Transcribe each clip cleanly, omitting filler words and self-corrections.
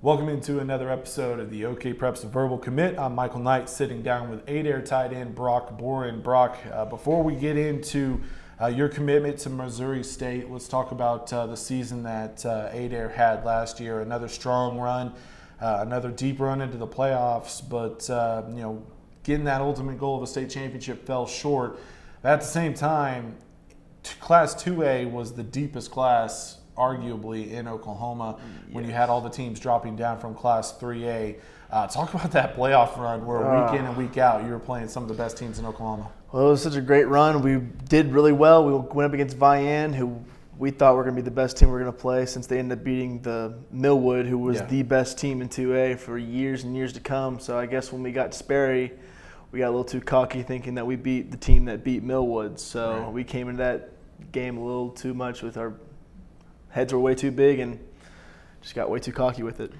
Welcome into another episode of the OKPreps Verbal Commit. I'm Michael Knight, sitting down with Adair tight end Brock Borin. Brock, before we get into your commitment to Missouri State, let's talk about the season that Adair had last year. Another strong run, another deep run into the playoffs, but getting that ultimate goal of a state championship fell short. But at the same time, Class 2A was the deepest class arguably in Oklahoma when you had all the teams dropping down from Class 3A. Talk about that playoff run where week in and week out you were playing some of the best teams in Oklahoma. Well, it was such a great run. We did really well. We went up against Vian, who we thought were going to be the best team we were going to play, since they ended up beating the Millwood, who was the best team in 2A for years and years to come. So I guess when we got to Sperry, we got a little too cocky thinking that we beat the team that beat Millwood. So we came into that game a little too much with our heads were way too big and just got way too cocky with it.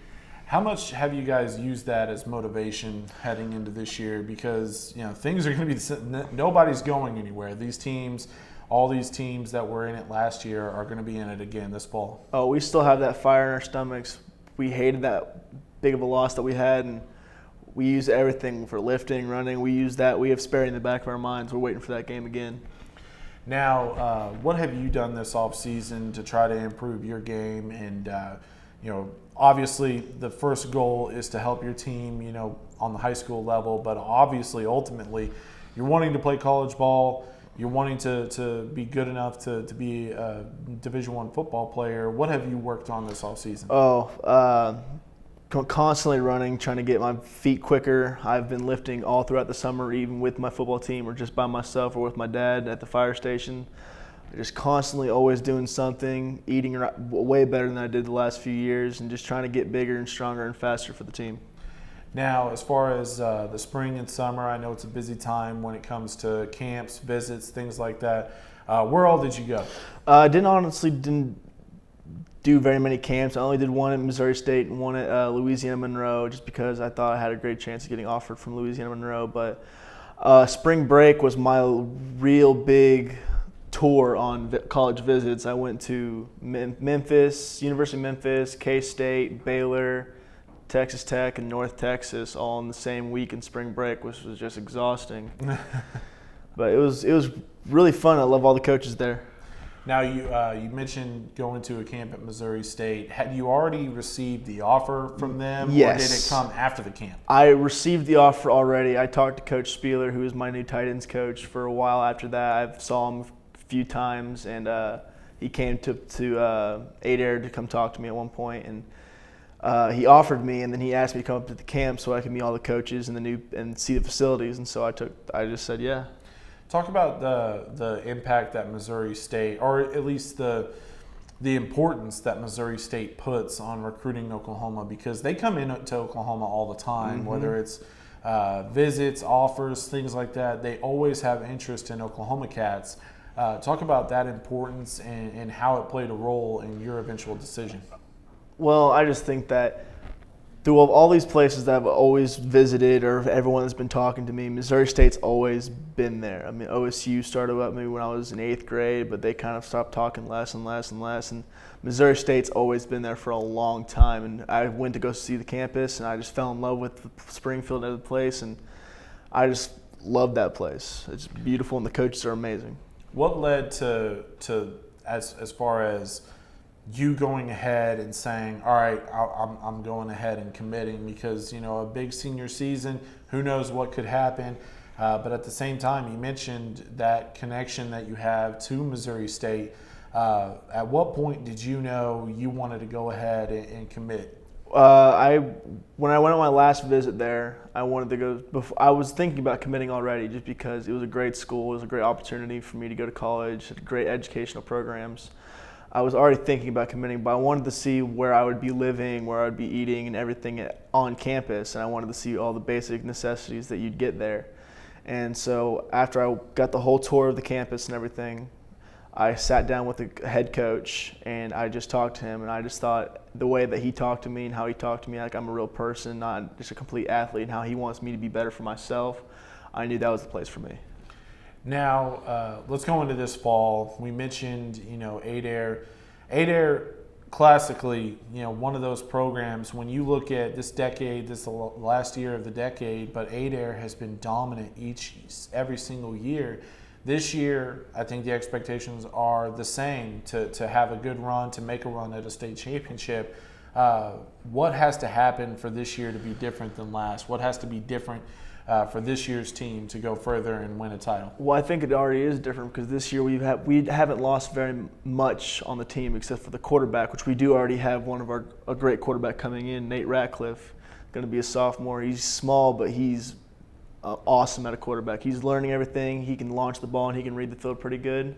How much have you guys used that as motivation heading into this year? Because things are going to be nobody's going anywhere. These teams, all these teams that were in it last year, are going to be in it again this fall. Oh, we still have that fire in our stomachs. We hated that big of a loss that we had, and we use everything for lifting, running. We use that. We have Sperry in the back of our minds. We're waiting for that game again. Now, what have you done this offseason to try to improve your game? And, obviously the first goal is to help your team, on the high school level. But obviously, ultimately, you're wanting to play college ball. You're wanting to be good enough to be a Division I football player. What have you worked on this offseason? Constantly running, trying to get my feet quicker. I've been lifting all throughout the summer, even with my football team or just by myself or with my dad at the fire station. Just constantly always doing something, eating way better than I did the last few years, and just trying to get bigger and stronger and faster for the team. Now, as far as the spring and summer, I know it's a busy time when it comes to camps, visits, things like that. Where all did you go? I didn't do very many camps. I only did one at Missouri State and one at Louisiana Monroe, just because I thought I had a great chance of getting offered from Louisiana Monroe. But spring break was my real big tour on college visits. I went to Memphis, University of Memphis, K-State, Baylor, Texas Tech, and North Texas all in the same week in spring break, which was just exhausting. But it was really fun. I love all the coaches there. Now, you mentioned going to a camp at Missouri State. Had you already received the offer from them, Yes. or did it come after the camp? I received the offer already. I talked to Coach Spieler, who is my new tight ends coach, for a while after that. I saw him a few times, and he came to Adair to come talk to me at one point, and he offered me, and then he asked me to come up to the camp so I could meet all the coaches and see the facilities, and so I just said yeah. Talk about the impact that Missouri State, or at least the importance that Missouri State puts on recruiting Oklahoma, because they come into Oklahoma all the time, whether it's visits, offers, things like that. They always have interest in Oklahoma cats. Talk about that importance and how it played a role in your eventual decision. Well, I just think that through all these places that I've always visited, or everyone that's been talking to me, Missouri State's always been there. I mean, OSU started up maybe when I was in 8th grade, but they kind of stopped talking less and less and less. And Missouri State's always been there for a long time. And I went to go see the campus, and I just fell in love with Springfield as a place, and I just love that place. It's beautiful, and the coaches are amazing. What led to as far as you going ahead and saying, all right, I'm going ahead and committing, because, a big senior season, who knows what could happen. But at the same time, you mentioned that connection that you have to Missouri State. At what point did you know you wanted to go ahead and commit? When I went on my last visit there, I wanted to go. I was thinking about committing already, just because it was a great school. It was a great opportunity for me to go to college, had great educational programs. I was already thinking about committing, but I wanted to see where I would be living, where I would be eating, and everything on campus. And I wanted to see all the basic necessities that you'd get there. And so after I got the whole tour of the campus and everything, I sat down with the head coach, and I just talked to him. And I just thought the way that he talked to me and how he talked to me like I'm a real person, not just a complete athlete, and how he wants me to be better for myself, I knew that was the place for me. Now, let's go into this fall. We mentioned, Adair classically, one of those programs, when you look at this decade, this is the last year of the decade, but Adair has been dominant every single year. This year, I think the expectations are the same, to have a good run, to make a run at a state championship. What has to happen for this year to be different than last? What has to be different for this year's team to go further and win a title? Well, I think it already is different because this year we haven't lost very much on the team except for the quarterback, which we do already have a great quarterback coming in, Nate Ratcliffe, going to be a sophomore. He's small, but he's awesome at a quarterback. He's learning everything. He can launch the ball and he can read the field pretty good.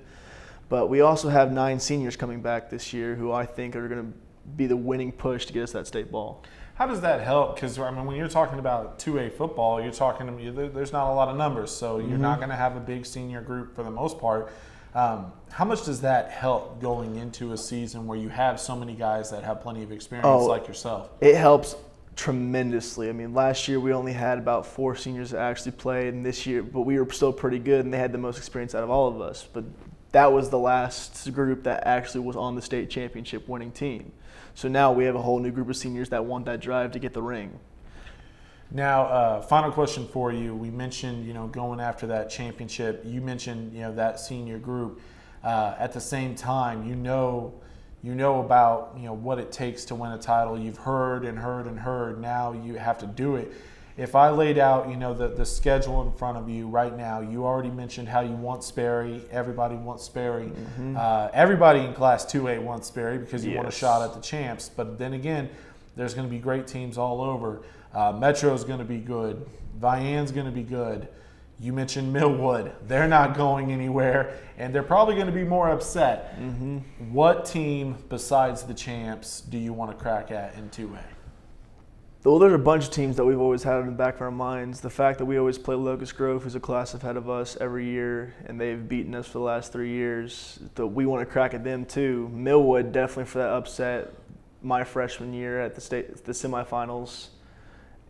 But we also have 9 seniors coming back this year who I think are going to be the winning push to get us that state ball. How does that help? Because when you're talking about 2A football, there's not a lot of numbers, so you're not going to have a big senior group for the most part. How much does that help going into a season where you have so many guys that have plenty of experience like yourself? It helps tremendously. I mean, last year we only had about 4 seniors that actually played, and this year, but we were still pretty good, and they had the most experience out of all of us. But that was the last group that actually was on the state championship winning team. So now we have a whole new group of seniors that want that drive to get the ring. Now, final question for you. We mentioned, going after that championship. You mentioned, that senior group. At the same time, you know about, what it takes to win a title. You've heard and heard and heard. Now you have to do it. If I laid out, the schedule in front of you right now, you already mentioned how you want Sperry. Everybody wants Sperry. Everybody in Class 2A wants Sperry because you want a shot at the champs. But then again, there's going to be great teams all over. Metro's going to be good. Vianne's going to be good. You mentioned Millwood. They're not going anywhere, and they're probably going to be more upset. What team besides the champs do you want to crack at in 2A? Well, there's a bunch of teams that we've always had in the back of our minds. The fact that we always play Locust Grove, who's a class ahead of us every year, and they've beaten us for the last 3 years. So we want to crack at them too. Millwood definitely for that upset my freshman year at the semifinals,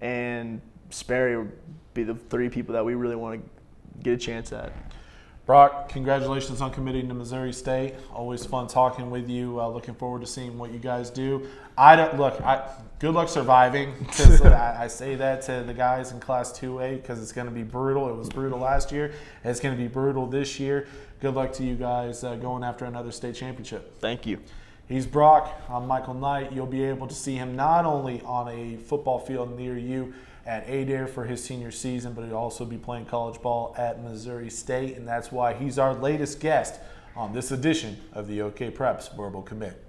and Sperry would be the 3 people that we really want to get a chance at. Brock, congratulations on committing to Missouri State. Always fun talking with you. Looking forward to seeing what you guys do. Good luck surviving, because I say that to the guys in Class 2A because it's going to be brutal. It was brutal last year. It's going to be brutal this year. Good luck to you guys going after another state championship. Thank you. He's Brock. I'm Michael Knight. You'll be able to see him not only on a football field near you at Adair for his senior season, but he'll also be playing college ball at Missouri State, and that's why he's our latest guest on this edition of the OKPreps Verbal Commit.